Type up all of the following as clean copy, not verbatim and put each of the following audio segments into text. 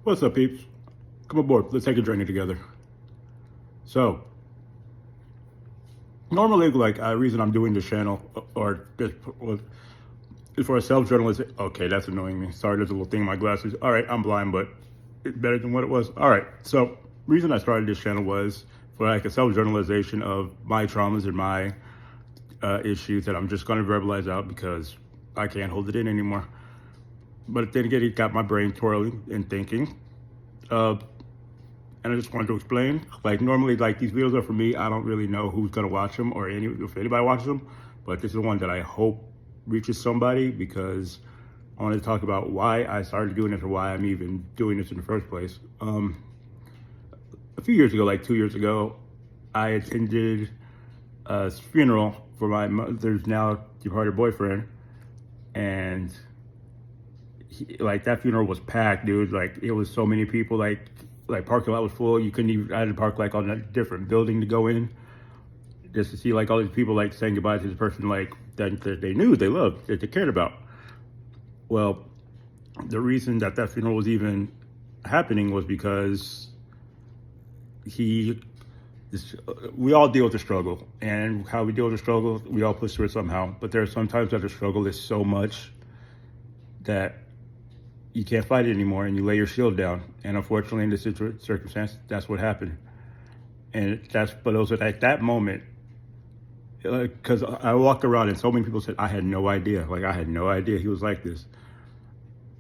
What's up, peeps? Come aboard. Let's take a journey together. So, normally, like, a reason I'm doing this channel or this is for a self-journalist. Okay, that's annoying me. Sorry, there's a little thing in my glasses. All right, I'm blind, but it's better than what it was. All right, so reason I started this channel was for like a self-journalization of my traumas and my issues that I'm just going to verbalize out because I can't hold it in anymore. But then again, it got my brain twirling and thinking. And I just wanted to explain, like, normally, like, these videos are for me. I don't really know who's going to watch them or if anybody watches them. But this is one that I hope reaches somebody because I want to talk about why I started doing this or why I'm even doing this in the first place. A few years ago, like 2 years ago, I attended a funeral for my mother's now departed boyfriend. And like that funeral was packed, dude. Like it was so many people. Like parking lot was full. You couldn't even. I had to park like on a different building to go in, just to see like all these people like saying goodbye to this person like that they knew, they loved, that they cared about. Well, the reason that funeral was even happening was because we all deal with the struggle, and how we deal with the struggle, we all push through it somehow. But there are some times that the struggle is so much that you can't fight it anymore and you lay your shield down. And unfortunately, in this circumstance, that's what happened. And but it was at that moment, because I walked around and so many people said, I had no idea. Like, I had no idea he was like this.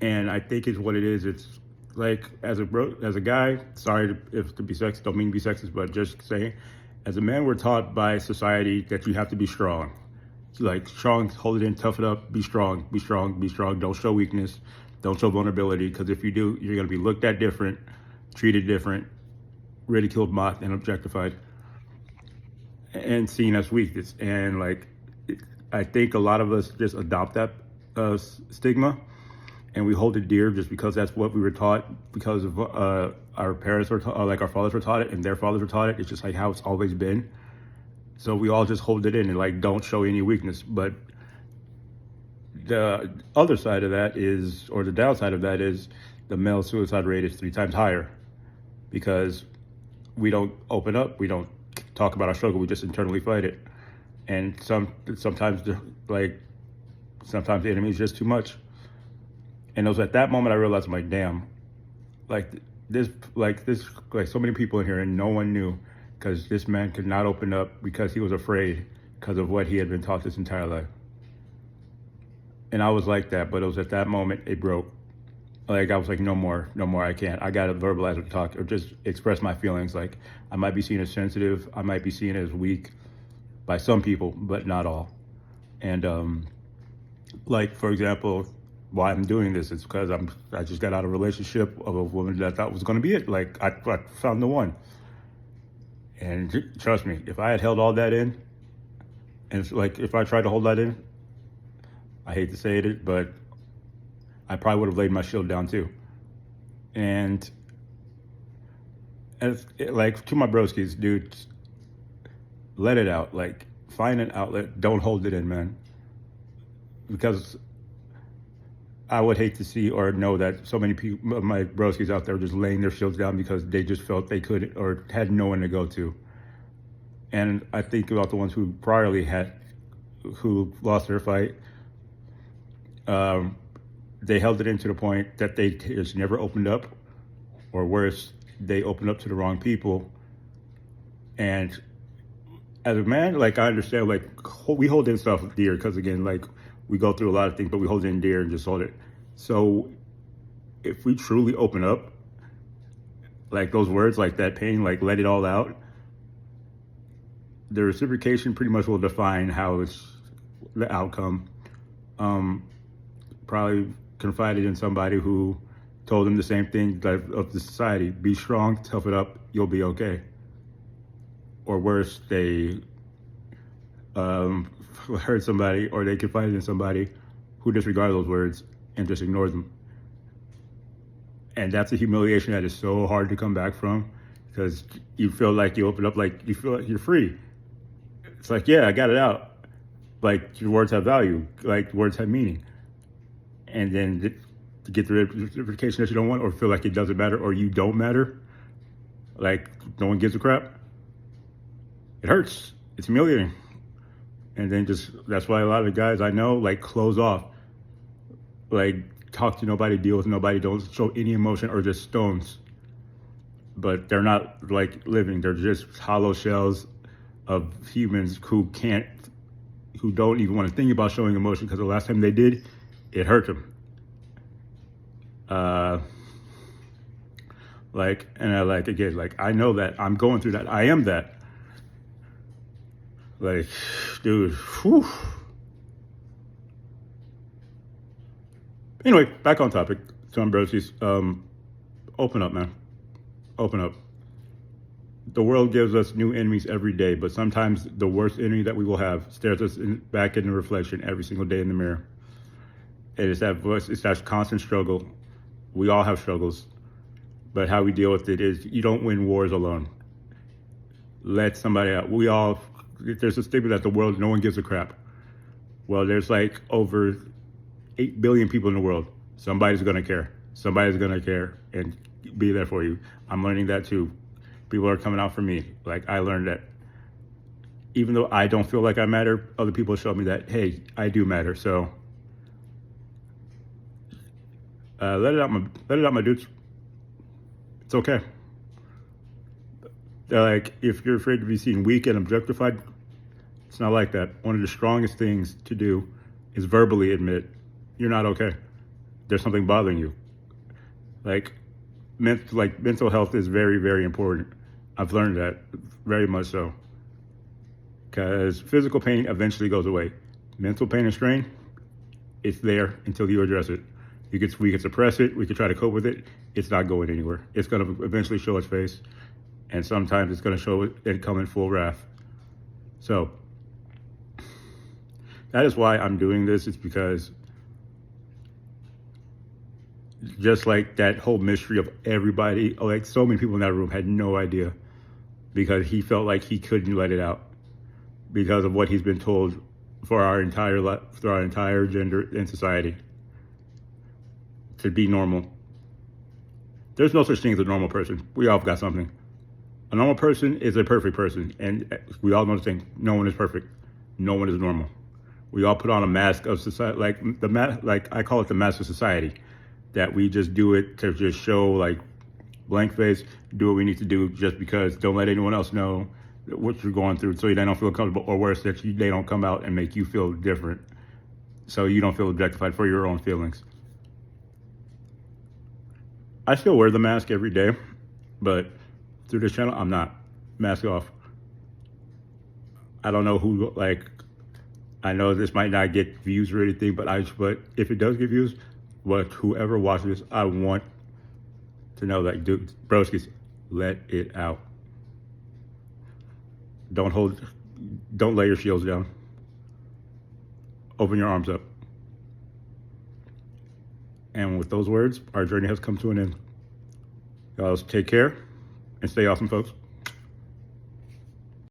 And I think it's what it is. It's like, as a guy, sorry to be sexist, don't mean to be sexist, but just saying, as a man, we're taught by society that you have to be strong. Like, strong, hold it in, tough it up, be strong, be strong, be strong. Don't show weakness. Don't show vulnerability, because if you do, you're going to be looked at different, treated different, ridiculed, mocked, and objectified, and seen as weakness. And like, I think a lot of us just adopt that stigma, and we hold it dear just because that's what we were taught, because of our parents were like our fathers were taught it, and their fathers were taught it. It's just like how it's always been. So we all just hold it in and like don't show any weakness. But the other side of that is, or the downside of that is, the male suicide rate is 3 times higher because we don't open up, we don't talk about our struggle, we just internally fight it. And sometimes the enemy is just too much. And it was at that moment I realized, I'm like, damn, like so many people in here and no one knew, because this man could not open up because he was afraid because of what he had been taught this entire life. And I was like that, but it was at that moment it broke. Like, I was like, no more, I can't. I gotta verbalize or talk or just express my feelings. Like, I might be seen as sensitive, I might be seen as weak by some people, but not all. And like, for example, why I'm doing this is because I just got out of a relationship of a woman that I thought was gonna be it. Like, I found the one. And trust me, if I had held all that in, and like if I tried to hold that in, I hate to say it, but I probably would have laid my shield down too. And like, to my broskies, dude, let it out. Like, find an outlet. Don't hold it in, man. Because I would hate to see or know that so many people, my broskies out there, just laying their shields down because they just felt they could or had no one to go to. And I think about the ones who who lost their fight. They held it in to the point that they just never opened up, or worse, they opened up to the wrong people. And as a man, like, I understand, like, we hold in stuff dear because, again, like, we go through a lot of things, but we hold it in dear and just hold it. So if we truly open up, like those words, like that pain, like let it all out, the reciprocation pretty much will define how it's the outcome. Probably confided in somebody who told them the same thing of the society: be strong, tough it up, you'll be okay. Or worse, they heard somebody, or they confided in somebody who disregarded those words and just ignored them. And that's a humiliation that is so hard to come back from, because you feel like you open up, like you feel like you're free. It's like, yeah, I got it out. Like, your words have value, like words have meaning. And then to get the ratification that you don't want, or feel like it doesn't matter, or you don't matter, like no one gives a crap, it hurts. It's humiliating. And then that's why a lot of the guys I know like close off, like talk to nobody, deal with nobody, don't show any emotion, or just stones. But they're not like living. They're just hollow shells of humans who don't even want to think about showing emotion, because the last time they did, it hurt them. I know that I'm going through that. I am that. Like, dude, whew. Anyway, back on topic. Some broskies, open up, man. Open up. The world gives us new enemies every day, but sometimes the worst enemy that we will have stares us back in the reflection every single day in the mirror. And it's that voice, it's that constant struggle. We all have struggles, but how we deal with it is you don't win wars alone. Let somebody out. There's a stigma that the world, no one gives a crap. Well, there's like over 8 billion people in the world. Somebody's going to care. Somebody's going to care and be there for you. I'm learning that too. People are coming out for me. Like, I learned that even though I don't feel like I matter, other people show me that, hey, I do matter. So let it out, my dudes. It's okay. Like, if you're afraid to be seen weak and objectified, it's not like that. One of the strongest things to do is verbally admit you're not okay. There's something bothering you. Like mental health is very, very important. I've learned that very much so. Because physical pain eventually goes away. Mental pain and strain, it's there until you address it. We could suppress it. We could try to cope with it. It's not going anywhere. It's going to eventually show its face. And sometimes it's going to show it and come in full wrath. So that is why I'm doing this. It's because just like that whole mystery of everybody, like so many people in that room had no idea, because he felt like he couldn't let it out because of what he's been told for our entire life, for our entire gender in society, to be normal. There's no such thing as a normal person. We all got something. A normal person is a perfect person, and we all know the thing. No one is perfect. No one is normal. We all put on a mask of society, like I call it the mask of society, that we just do it to just show, like, blank face, do what we need to do just because. Don't let anyone else know what you're going through, so they don't feel comfortable, or worse, that they don't come out and make you feel different, so you don't feel objectified for your own feelings. I still wear the mask every day, but through this channel, I'm not. Mask off. I don't know who, like, I know this might not get views or anything, but if it does get views, whoever watches this, I want to know that, dude, broskies, let it out. Don't lay your shields down. Open your arms up. And with those words, our journey has come to an end. Y'all take care and stay awesome, folks.